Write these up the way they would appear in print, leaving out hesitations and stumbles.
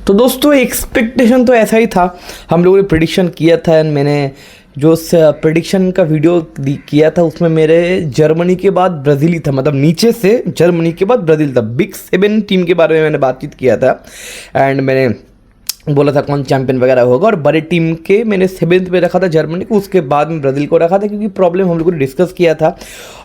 तो दोस्तों एक्सपेक्टेशन तो ऐसा ही था, हम लोगों ने प्रिडिक्शन किया था एंड मैंने जो उस प्रिडिक्शन का वीडियो किया था उसमें मेरे जर्मनी के बाद ब्राज़ील ही था, मतलब नीचे से जर्मनी के बाद ब्राज़ील था। बिग 7 टीम के बारे में मैंने बातचीत किया था एंड मैंने बोला था कौन चैंपियन वगैरह होगा, और बड़े टीम के मैंने 7th पे रखा था जर्मनी को, उसके बाद में ब्राज़ील को रखा था क्योंकि प्रॉब्लम हम लोगों ने डिस्कस किया था।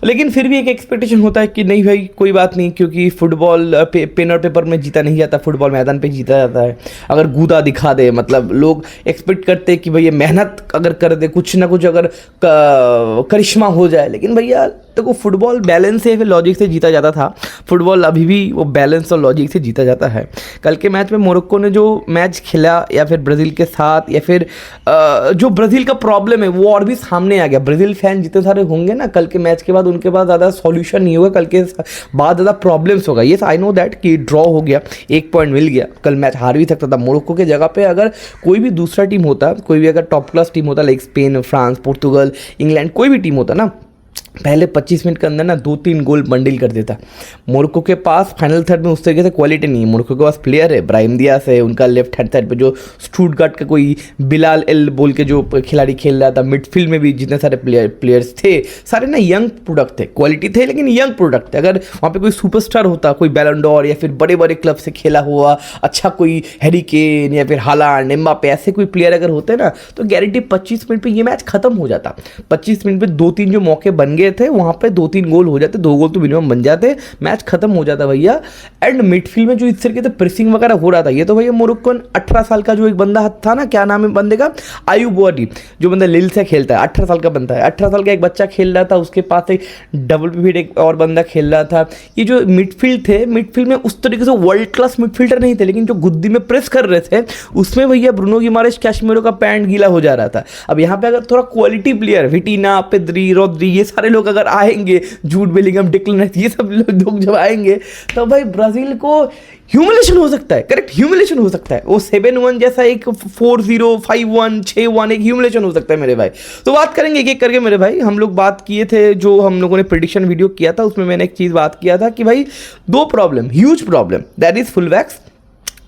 लेकिन फिर भी एक एक्सपेक्टेशन होता है कि नहीं भाई कोई बात नहीं, क्योंकि फुटबॉल पेन और पेपर में जीता नहीं जाता, फुटबॉल मैदान पे जीता जाता है। अगर गूदा दिखा दे, मतलब लोग एक्सपेक्ट करते हैं कि भैया मेहनत अगर कर दे, कुछ ना कुछ अगर करिश्मा हो जाए, लेकिन भैया देखो फुटबॉल बैलेंस से फिर लॉजिक से जीता जाता था। फुटबॉल अभी भी वो बैलेंस और लॉजिक से जीता जाता है। कल के मैच में मोरक्को ने जो मैच खेला या फिर ब्राज़ील के साथ, या फिर जो ब्राज़ील का प्रॉब्लम है वो और भी सामने आ गया। ब्राज़ील फैन जितने सारे होंगे ना कल के मैच के बाद, उनके पास ज़्यादा सॉल्यूशन नहीं होगा, कल के बाद ज़्यादा प्रॉब्लम्स होगा। ये आई नो दैट कि ड्रॉ हो गया, 1 पॉइंट मिल गया, कल मैच हार भी सकता था। मोरक्को के जगह पे अगर कोई भी दूसरा टीम होता, कोई भी अगर टॉप क्लास टीम होता, like Spain, France, Portugal, England, कोई भी टीम होता ना, पहले 25 मिनट के अंदर ना 2-3 गोल बंडल कर देता। मोरक्को के पास फाइनल थर्ड में उस तरीके से क्वालिटी नहीं है। मोरक्को के पास प्लेयर है, ब्राहिम दियास है, उनका लेफ्ट हैंड साइड पे जो स्टुटगार्ट का कोई बिलाल एल बोल के जो खिलाड़ी खेल रहा था। मिडफील्ड में भी जितने सारे प्लेयर्स थे सारे ना यंग प्रोडक्ट थे, क्वालिटी थे लेकिन यंग प्रोडक्ट थे। अगर वहाँ पे कोई सुपरस्टार होता, कोई बैलन डोर या फिर बड़े बड़े क्लब से खेला हुआ अच्छा कोई हैरी केन या फिर हालांड, एम्बापे, ऐसे कोई प्लेयर अगर होते ना तो गारंटी 25 मिनट पे ये मैच खत्म हो जाता। 25 मिनट पे 2-3 जो मौके बन गए थे वहां पे 2-3 गोल हो जाते, 2 गोल तो मिनिमम बन जाते, मैच खत्म हो जाता भैया। एंड मिडफील्ड में जो इस तरीके से प्रेसिंग वगैरह हो रहा था, ये तो भैया मोरक्को 18 साल का जो एक बंदा था ना, क्या नाम है बंदे का, आयूब बोआडी, जो बंदा लिल से खेलता है, 18 साल का बनता है, 18 साल का एक बच्चा खेल रहा था, उसके पास एक डबल पिवट एक और बंदा खेल रहा था। ये जो मिडफील्ड थे, मिडफील्ड में उस तरीके से वर्ल्ड क्लास मिडफील्डर नहीं थे, लेकिन जो गुद्दी में प्रेस कर रहे थे उसमें भैया ब्रूनो गिमारेश, कैशमेरो का पैंट गीला हो जा रहा था। अब यहाँ पे अगर थोड़ा क्वालिटी प्लेयर, विटिना, पेद्री, रोद्री, ये सारे लोग अगर आएंगे, जूड बेलिंगम, डिक्लन राइस, ये सब लोग जब आएंगे तो भाई ब्राजील को ह्यूमिलेशन हो सकता है। करेक्ट, ह्यूमिलेशन हो सकता है। वो 7-1 जैसा एक 4-0, 5-1, 6-1 एक ह्यूमिलेशन हो सकता है मेरे भाई। तो बात करेंगे एक एक करके मेरे भाई। हम लोग बात किए थे, जो हम लोगों ने प्रेडिक्शन वीडियो किया था उसमें मैंने एक चीज़ बात किया था कि भाई 2 problem, huge problem, that is full backs.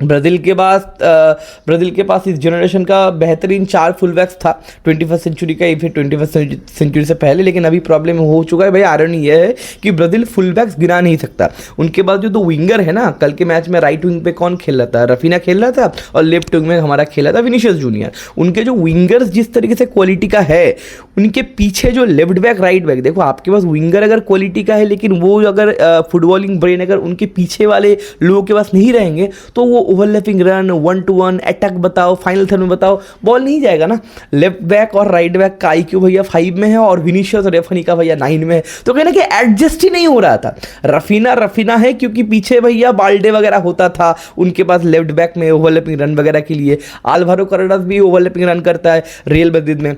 Brazil के पास इस जनरेशन का बेहतरीन 4 फुल बैक्स था 21st सेंचुरी का, या फिर 21st सेंचुरी से पहले। लेकिन अभी प्रॉब्लम हो चुका है भाई, आयरनी ये है कि ब्राज़ील फुल बैक्स गिरा नहीं सकता। उनके बाद जो 2 विंगर है ना, कल के मैच में राइट विंग पे कौन खेल रहा था, रफीना खेल रहा था, और लेफ्ट विंग में हमारा खेला था विनीशियस जूनियर। उनके जो विंगर्स जिस तरीके से क्वालिटी का है, उनके पीछे जो लेफ्ट बैक, राइट बैक, देखो आपके पास विंगर अगर क्वालिटी का है, लेकिन वो अगर फुटबॉलिंग ब्रेन अगर उनके पीछे वाले लोगों के पास नहीं रहेंगे तो वो ओवरलैपिंग रन, 1-to-1 अटैक बताओ, फाइनल थर्ड में बताओ, बॉल नहीं जाएगा ना। लेफ्ट बैक और राइट बैक का IQ भैया 5 में है, और विनीशियस और रेफनी का भैया 9 में है। तो कहना कि एडजस्ट ही नहीं हो रहा था। रफीना है क्योंकि पीछे भैया बाल्डे वगैरह होता था उनके पास लेफ्ट बैक में ओवरलैपिंग रन वगैरह के लिए। आल्वारो कार्रेरास भी ओवरलैपिंग रन करता है रियल मैड्रिड में,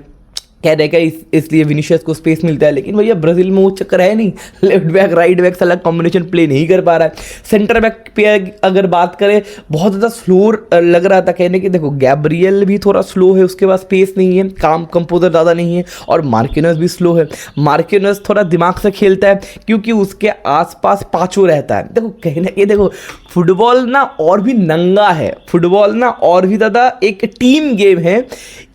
कह रहेगा इसलिए विनीशियस को स्पेस मिलता है। लेकिन भैया ब्राज़ील में वो चक्कर है नहीं, लेफ्ट बैक राइट बैक से अलग कॉम्बिनेशन प्ले नहीं कर पा रहा है। सेंटर बैक पे अगर बात करें बहुत ज़्यादा स्लो लग रहा था, कहने की देखो गैब्रियल भी थोड़ा स्लो है, उसके पास स्पेस नहीं है, काम कंपोजर ज़्यादा नहीं है, और मार्किनस भी स्लो है। मार्किनस थोड़ा दिमाग से खेलता है क्योंकि उसके आसपास पाचो रहता है। देखो कहने ये देखो फुटबॉल ना और भी नंगा है, फुटबॉल ना और भी ज़्यादा एक टीम गेम है।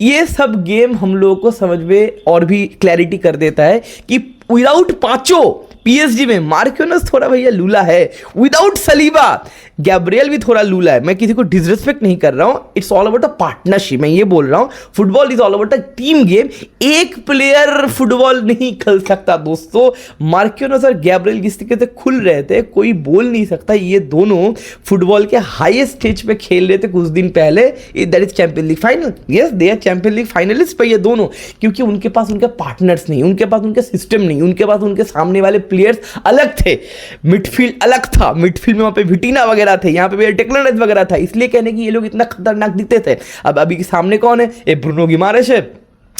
ये सब गेम हम लोगों को समझ में और भी क्लैरिटी कर देता है कि विदाउट पाचो PSG में मार्किनस थोड़ा भैया लूला है, विदाउट सलीबा गैब्रियल भी थोड़ा लूला है। मैं किसी को डिसरिस्पेक्ट नहीं कर रहा हूं, it's all about a partnership. मैं ये बोल रहा हूं football is all about a team game. एक प्लेयर फुटबॉल नहीं खेल सकता दोस्तों। मार्किनस और गैब्रियल जिस तरीके से खुल रहे थे कोई बोल नहीं सकता, ये दोनों फुटबॉल के हाईएस्ट स्टेज पे खेल रहे थे कुछ दिन पहले, दैट इज champion league final. Yes, they are champion league finalist पे ये दोनों, क्योंकि उनके पास उनके पार्टनर्स नहीं, उनके पास उनके सिस्टम नहीं, उनके पास उनके सामने वाले प्लेयर्स अलग थे, मिडफील्ड अलग था। मिडफील्ड में वहां पे विटिना वगैरह थे, यहाँ पे भी डिक्लन राइस वगैरह था, इसलिए कहने की ये लोग इतना खतरनाक दिखते थे। अब अभी के सामने कौन है, ये ब्रूनो गिमारेश है,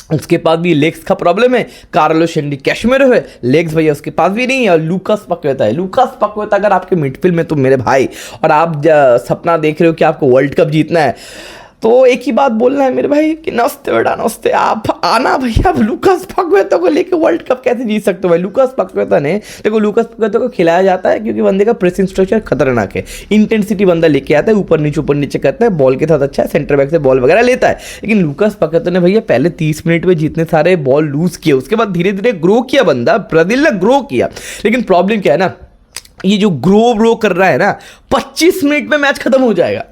उसके पास भी लेग्स का प्रॉब्लम है। कार्लोस कैशमेरो है, लेग्स भैया उसके पास भी नहीं है। और लूकास पक्वेता है, लूकास पक्वेता अगर आपके मिडफील्ड में तो मेरे भाई, और आप सपना देख रहे हो कि आपको वर्ल्ड कप जीतना है, तो एक ही बात बोलना है मेरे भाई कि नमस्ते बेटा नमस्ते, आप आना भैया, लूकास पकवेता को लेके वर्ल्ड कप कैसे जीत सकते हो भाई। लूकास पकवेता ने, देखो लूकास पकवेता को खिलाया जाता है क्योंकि बंदे का प्रेसिंग स्ट्रक्चर खतरनाक है, इंटेंसिटी बंदा लेके आता है, ऊपर नीचे करता है, बॉल के साथ अच्छा है, सेंटर बैक से बॉल वगैरह लेता है। लेकिन लूकास पकवेता ने भैया पहले 30 मिनट में जितने सारे बॉल लूज किए, उसके बाद धीरे धीरे ग्रो किया बंदा, ब्राजील ने ग्रो किया। लेकिन प्रॉब्लम क्या है ना, ये जो ग्रो कर रहा है ना, 25 मिनट में मैच खत्म हो जाएगा।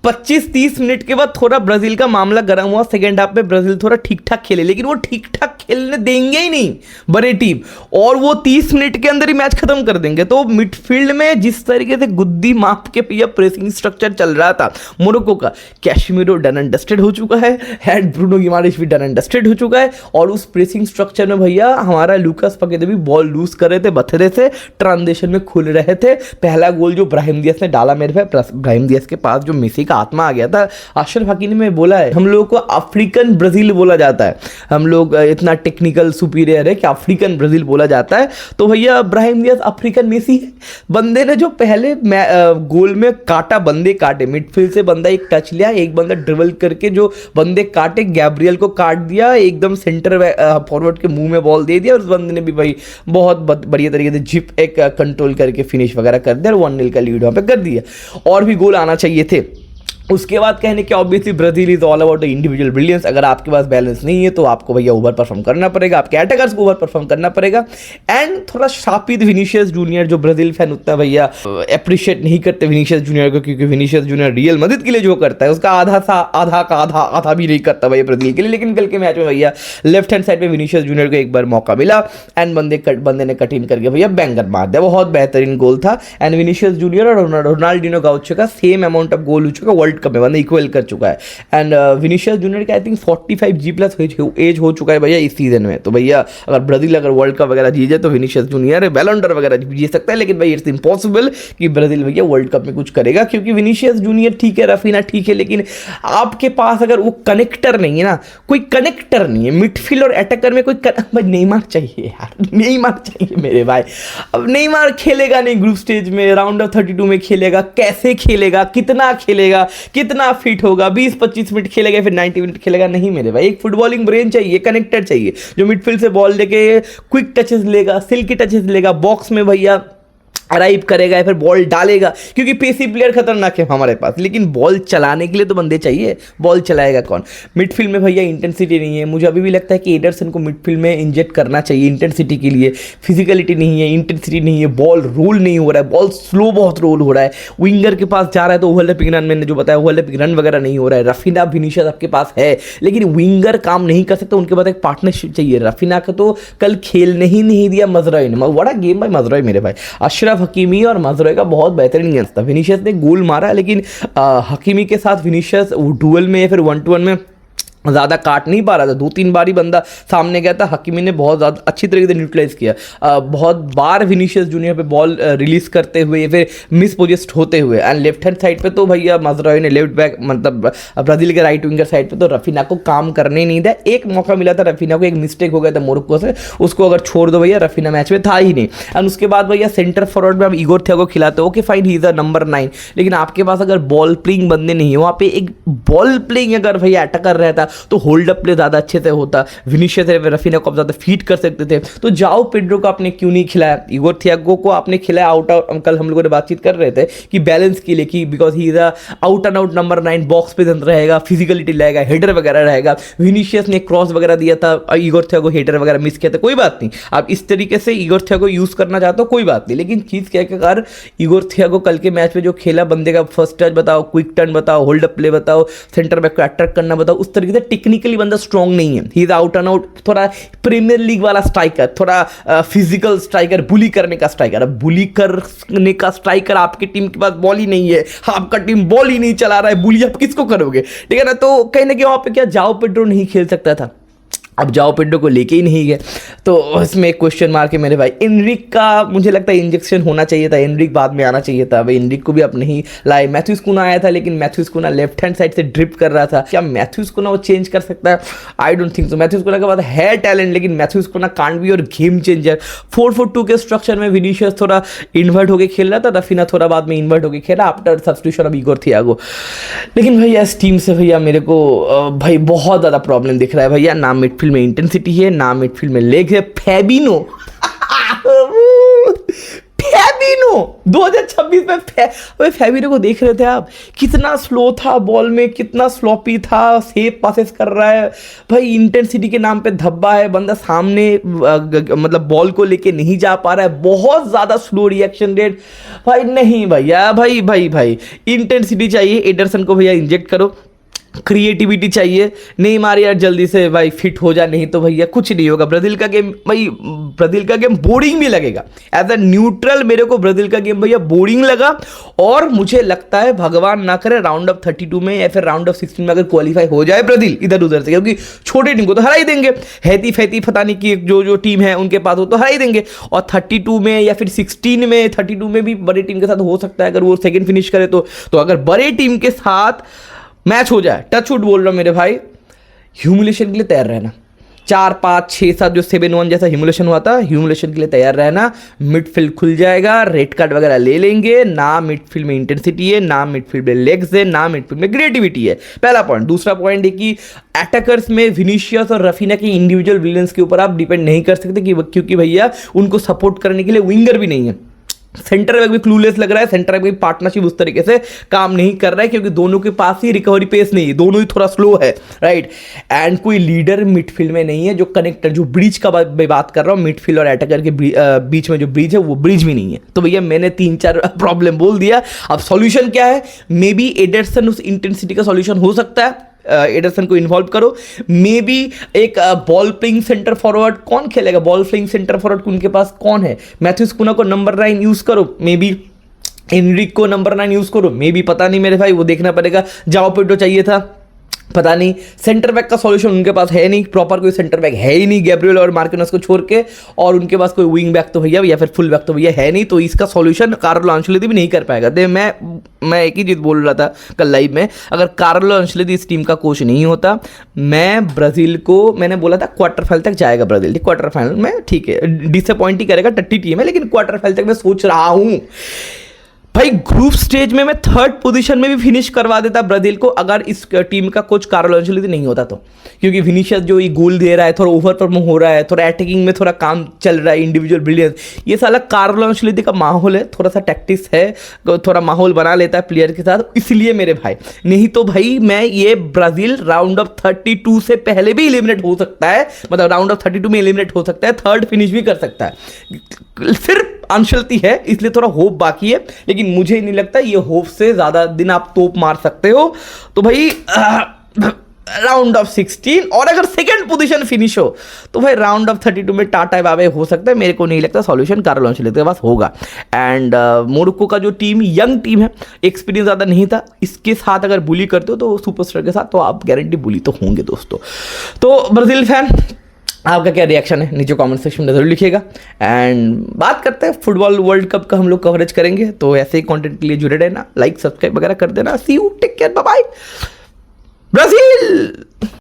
25-30 मिनट के बाद थोड़ा ब्राजील का मामला गर्म हुआ, सेकेंड हाफ में ब्राजील थोड़ा ठीक ठाक खेले, लेकिन वो ठीक ठाक खेलने देंगे ही नहीं बड़े टीम, और वो 30 मिनट के अंदर ही मैच खत्म कर देंगे। तो मिडफील्ड में जिस तरीके से गुद्दी माप के भैया प्रेसिंग स्ट्रक्चर चल रहा था मोरक्को का, कैशमीरो डन एंड डस्टेड हो चुका है, एंड ब्रूनो गिमारेश भी डन एंड डस्टेड हो चुका है, और उस प्रेसिंग स्ट्रक्चर में भैया हमारा लूकास पकेता भी बॉल लूज कर रहे थे, बथरे से ट्रांजिशन में खुल रहे थे। पहला गोल जो ब्राहिम दियास ने डाला मेरे भाई, ब्राहिम दियास के पास जो मेसी का आत्मा आ गया था। अशरफ हकीमी ने बोला है, हम लोगों को अफ्रीकन ब्राजील बोला जाता है, हम लोग इतना टेक्निकल सुपीरियर है कि अफ्रीकन ब्राजील बोला जाता है। तो भैया ब्राहिम दियास अफ्रीकन मेसी है। बंदे ने जो पहले गोल में काटा, बंदे काटे, मिडफील्ड से बंदा एक टच लिया, एक बंदा ड्रिबल करके जो बंदे काटे, गैब्रियल को काट दिया, एकदम सेंटर फॉरवर्ड के मुंह में बॉल दे दिया, और उस बंदे ने भी भाई बहुत बढ़िया तरीके से जिप एक कंट्रोल करके फिनिश वगैरह कर दिया, और 1-0 का लीड वहाँ पे कर दिया। और भी गोल आना चाहिए थे। उसके बाद कहने कि obviously Brazil is all about the individual brilliance. अगर आपके पास बैलेंस नहीं है तो आपको भैया ओवर परफॉर्म करना पड़ेगा, आपके अटैकर्स को ओवर परफॉर्म करना परेगा। एंड थोड़ा शापिद विनीशियस जूनियर, जो ब्राजील फैन उतना भैया अप्रिशिएट नहीं करते विनीशियस जूनियर को, क्योंकि विनीशियस जूनियर रियल मदद के लिए जो करता है उसका आधा भी नहीं करता भैया ब्राजील के लिए। लेकिन कल के मैच में भैया लेफ्ट हैंड साइड पे विनीशियस जूनियर को एक बार मौका मिला, एंड बंदे ने कटिंग करके भैया बैंगर मार दिया, बहुत बेहतरीन गोल था। एंड विनीशियस जूनियर और रोनाल्डिनो गाउचो का सेम अमाउंट ऑफ गोल हो चुका वर्ल्ड कप में, बंदा इक्वल कर चुका है। एंड विनीशियस जूनियर का आई थिंक 45G+ एज हो चुका है भैया इस सीजन में। तो भैया अगर ब्राजील अगर वर्ल्ड कप वगैरह जीत जाए तो विनीशियस जूनियर बैलन डॉर वगैरह जीत सकता है। लेकिन भाई इट्स इम्पॉसिबल कि ब्राजील भैया वर्ल्ड कप में कुछ करेगा, क्योंकि विनीशियस जूनियर ठीक है, रफीना ठीक है, लेकिन आपके पास अगर वो कनेक्टर नहीं है ना, कोई कनेक्टर नहीं है मिडफील्ड और अटैकर में, कोई भाई नेमार चाहिए यार, नेमार चाहिए मेरे भाई। अब नेमार खेलेगा नहीं ग्रुप स्टेज में, राउंड ऑफ 32 में खेलेगा, कैसे खेलेगा, कितना फिट होगा, 20-25 मिनट खेलेगा, फिर 90 मिनट खेलेगा? नहीं मेरे भाई, एक फुटबॉलिंग ब्रेन चाहिए, कनेक्टर चाहिए, जो मिडफील्ड से बॉल लेके क्विक टचेस लेगा, सिल्की टचेस लेगा, बॉक्स में भैया अराइव करेगा, फिर बॉल डालेगा, क्योंकि पेसी प्लेयर खतरनाक है हमारे पास, लेकिन बॉल चलाने के लिए तो बंदे चाहिए। बॉल चलाएगा कौन? मिडफील्ड में भैया इंटेंसिटी नहीं है। मुझे अभी भी लगता है कि एडरसन को मिडफील्ड में इंजेक्ट करना चाहिए इंटेंसिटी के लिए। फिजिकलिटी नहीं है, इंटेंसिटी नहीं है, बॉल रोल नहीं हो रहा है, बॉल स्लो बहुत रोल हो रहा है। विंगर के पास जा रहा है तो ओवरलैपिंग रन, मैंने जो बताया ओवरलैपिंग रन वगैरह नहीं हो रहा है। रफीना विनीशियस आपके पास है, लेकिन विंगर काम नहीं कर सकता, उनके पास एक पार्टनरशिप चाहिए। रफीना का तो कल खेलने ही नहीं दिया मजराई ने, बड़ा गेम भाई मजराई मेरे भाई। अशरफ हकीमी और मजरोई का बहुत बेहतरीन गेंद था। विनीशियस ने गोल मारा, लेकिन हकीमी के साथ विनीशियस डुअल में या फिर 1-to-1 में ज़्यादा काट नहीं पा रहा था। 2-3 बार ही बंदा सामने गया था, हकीमी ने बहुत ज़्यादा अच्छी तरीके से न्यूट्रलाइज किया। बहुत बार विनीशियस जूनियर पे बॉल रिलीज करते हुए या फिर मिस पोजिस्ट होते हुए। एंड लेफ्ट हैंड साइड पे तो भैया मजराई ने, लेफ्ट बैक मतलब ब्राजील के राइट विंगर साइड पे तो रफीना को काम करने नहीं दिया। एक मौका मिला था रफीना को, एक मिस्टेक हो गया था मोरक्को से, उसको अगर छोड़ दो भैया रफीना मैच में था ही नहीं। एंड उसके बाद भैया सेंटर फॉरवर्ड में आप इगोर थियागो खिलाते हो, okay fine, he is a number 9, लेकिन आपके पास अगर बॉल प्लेइंग बंदे नहीं है, वहाँ पे एक बॉल प्लेइंग अगर भैया अटैकर रहता तो होल्ड अप प्ले ज़्यादा अच्छे से होता। विनीशियस रफीना को आप ज़्यादा फीड कर सकते थे। तो जाओ पेड्रो को आपने क्यों नहीं खिलाया, इगोर थियागो को आपने खिलाया आउट। कल हम लोगों ने बातचीत कर रहे थे कि बैलेंस के लिए, कि because he is a out and out number 9, box पे रहेगा, फिजिकलिटी रहेगा, हेडर वगैरह रहेगा। विनीशियस ने क्रॉस वगैरह दिया था, इगोर थियागो हेडर वगैरह मिस किया था, कोई बात नहीं, आप इस तरीके से इगोर थियागो यूज करना चाहते हो कोई बात नहीं। लेकिन चीज़ क्या है, अगर इगोर थियागो कल के मैच में जो खेला, बंदे का फर्स्ट टच बताओ, क्विक टर्न बताओ, होल्ड अप प्ले बताओ, सेंटर बैक को अट्रैक्ट करना बताओ, उस तरीके से टेक्निकली बंदा स्ट्रॉन्ग नहीं है। He is out and out थोड़ा प्रीमियर लीग वाला स्ट्राइकर, थोड़ा फिजिकल स्ट्राइकर, बुली करने का स्ट्राइकर। अब बुली करने का स्ट्राइकर आपकी टीम के पास बॉल ही नहीं है, आपका टीम बॉल ही नहीं चला रहा है, बुली आप किसको करोगे? ठीक है ना। तो कहीं ना कहीं वहां पे क्या जाओ पेड्रो नहीं खेल सकता था। अब जाओ पेड्रो को लेके ही नहीं गए, तो इसमें एक क्वेश्चन मार्क है मेरे भाई। एनरिक का मुझे लगता है इंजेक्शन होना चाहिए था, एनरिक बाद में आना चाहिए था भाई, एनरिक को भी अब नहीं लाए। मैथ्यूज कुना आया था, लेकिन मैथ्यूज कुना लेफ्ट हैंड साइड से ड्रिप कर रहा था, क्या मैथ्यूज कुना वो चेंज कर सकता है? I don't think so. Matheus Cunha के बाद है टैलेंट, लेकिन मैथ्यूज कुना कांट बी और गेम चेंजर। 4-4-2 के स्ट्रक्चर में विनीशियस थोड़ा इन्वर्ट होकर खेल रहा था, रफीना थोड़ा बाद में इन्वर्ट होकर खेला after substitution of Igor Thiago. लेकिन भैया इस टीम से भैया मेरे को भाई बहुत ज़्यादा प्रॉब्लम दिख रहा है भैया। ना मिडफील्ड में इंटेंसिटी है, ना मिडफील्ड में लेग है। फैबिनो 2026 में फैबिनो को देख रहे थे आप, कितना स्लो था बॉल में, कितना स्लॉपी था, सेफ पासेस कर रहा है भाई। इंटेंसिटी के नाम पे धब्बा है बंदा, सामने मतलब बॉल को लेके नहीं जा पा रहा है, बहुत ज्यादा स्लो रिएक्शन रेट भाई। नहीं भैया, भाई इंटेंसिटी चाहिए। एडरसन को भैया इंजेक्ट करो, क्रिएटिविटी चाहिए। नहीं मार यार जल्दी से भाई, फिट हो जा, नहीं तो भैया कुछ नहीं होगा। ब्राजील का गेम भाई, ब्राजील का गेम बोरिंग भी लगेगा। एज अ न्यूट्रल मेरे को ब्राजील का गेम भैया बोरिंग लगा, और मुझे लगता है भगवान ना करे राउंड ऑफ 32 में या फिर राउंड ऑफ 16 में अगर क्वालिफाई हो जाए ब्राजील इधर उधर से, क्योंकि छोटे टीम को तो हरा ही देंगे। हैती फैती पता नहीं कि जो टीम है उनके पास, वो तो हरा ही देंगे। और 32 में या फिर 16 में, 32 में भी बड़ी टीम के साथ हो सकता है अगर वो सेकंड फिनिश करे तो अगर बड़े टीम के साथ मैच हो जाए, टच वुड बोल रहा हूं मेरे भाई, ह्यूमिलेशन के लिए तैयार रहना। 4, 5, 6, 7 जो 7-1 जैसा ह्यूमिलेशन हुआ था, ह्यूमिलेशन के लिए तैयार रहना। मिडफील्ड खुल जाएगा, रेड कार्ड वगैरह ले लेंगे। ना मिडफील्ड में इंटेंसिटी है, ना मिडफील्ड में लेग्स है, ना मिडफील्ड में क्रिएटिविटी है। पहला पॉइंट। दूसरा पॉइंट है कि अटैकर्स में विनीशियस और रफीना की इंडिविजुअल ब्रिलियंस के ऊपर आप डिपेंड नहीं कर सकते, क्योंकि भैया उनको सपोर्ट करने के लिए विंगर भी नहीं है। सेंटर बैक भी क्लूलेस लग रहा है, सेंटर बैक भी पार्टनरशिप उस तरीके से काम नहीं कर रहा है, क्योंकि दोनों के पास ही रिकवरी पेस नहीं है, दोनों ही थोड़ा स्लो है, राइट। एंड कोई लीडर मिडफील्ड में नहीं है, जो कनेक्टर, जो ब्रिज का बात कर रहा हूँ, मिडफील्ड और अटैकर के बीच में जो ब्रिज है, वो ब्रिज भी नहीं है। तो भैया मैंने 3-4 प्रॉब्लम बोल दिया। अब सॉल्यूशन क्या है? मे बी एडरसन उस इंटेंसिटी का सॉल्यूशन हो सकता है। एडरसन को इन्वॉल्व करो। मे बी एक बॉल प्लेइंग सेंटर फॉरवर्ड कौन खेलेगा? बॉल प्लेइंग सेंटर फॉरवर्ड उनके पास कौन है? मैथ्यूज कुना को नंबर 9 यूज करो, मे बी एनरिक को नंबर 9 यूज करो, मे बी, पता नहीं मेरे भाई, वो देखना पड़ेगा। जाओ पेड्रो चाहिए था, पता नहीं। सेंटर बैक का सॉल्यूशन उनके पास है नहीं, प्रॉपर कोई सेंटर बैक है ही नहीं, गैब्रियल और मार्किनोस को छोड़ के। और उनके पास कोई विंग बैक तो भैया या फिर फुल बैक तो भैया है नहीं। तो इसका सॉल्यूशन कार्लो अंचेलोटी भी नहीं कर पाएगा। मैं एक ही चीज़ बोल रहा था कल लाइव में, अगर कार्लो अंचेलोटी इस टीम का कोच नहीं होता, मैं ब्राज़ील को, मैंने बोला था क्वार्टर फाइनल तक जाएगा ब्राज़ील। क्वार्टर फाइनल में ठीक है, डिसअपॉइंट ही करेगा, टट्टी टीम है, लेकिन क्वार्टर फाइनल तक मैं सोच रहा हूँ भाई। ग्रुप स्टेज में मैं 3rd पोजीशन में भी फिनिश करवा देता ब्राजील को, अगर इस टीम का कोच कार्लो अंचेलोटी नहीं होता तो। क्योंकि विनीशियस जो ये गोल दे रहा है, थोड़ा ओवर परफॉर्म हो रहा है, थोड़ा अटैकिंग में थोड़ा काम चल रहा है, इंडिविजुअल ब्रिलियंस, ये साला कार्लो अंचेलोटी का माहौल है, थोड़ा सा टैक्टिक्स है, थोड़ा माहौल बना लेता है प्लेयर के साथ, इसलिए मेरे भाई। नहीं तो भाई मैं ये ब्राजील राउंड ऑफ 32 से पहले भी एलिमिनेट हो सकता है, मतलब राउंड ऑफ 32 में एलिमिनेट हो सकता है, 3rd फिनिश भी कर सकता है। सिर्फ अंचेलोटी है, इसलिए थोड़ा होप बाकी है, लेकिन मुझे नहीं लगता ये होप से ज्यादा दिन आप तोप मार सकते हो। तो भाई राउंड ऑफ 16, और अगर सेकंड पोजीशन फिनिश हो तो भाई राउंड ऑफ 32 में टाटा बाबे हो सकता है। मेरे को नहीं लगता सॉल्यूशन कार्लो अंचेलोटी के पास होगा। एंड मोरक्को का जो टीम यंग टीम है, एक्सपीरियंस ज़्यादा नहीं था, इसके साथ अगर बुली करते हो तो सुपरस्टार के साथ, तो आप गारंटी बुली तो होंगे दोस्तों। तो ब्राज़ील फैन, आपका क्या रिएक्शन है नीचे कमेंट सेक्शन में जरूर लिखिएगा। एंड बात करते हैं फुटबॉल वर्ल्ड कप का, हम लोग कवरेज करेंगे, तो ऐसे ही कंटेंट के लिए जुड़े रहना, लाइक सब्सक्राइब वगैरह कर देना। See you, take care, bye bye Brazil.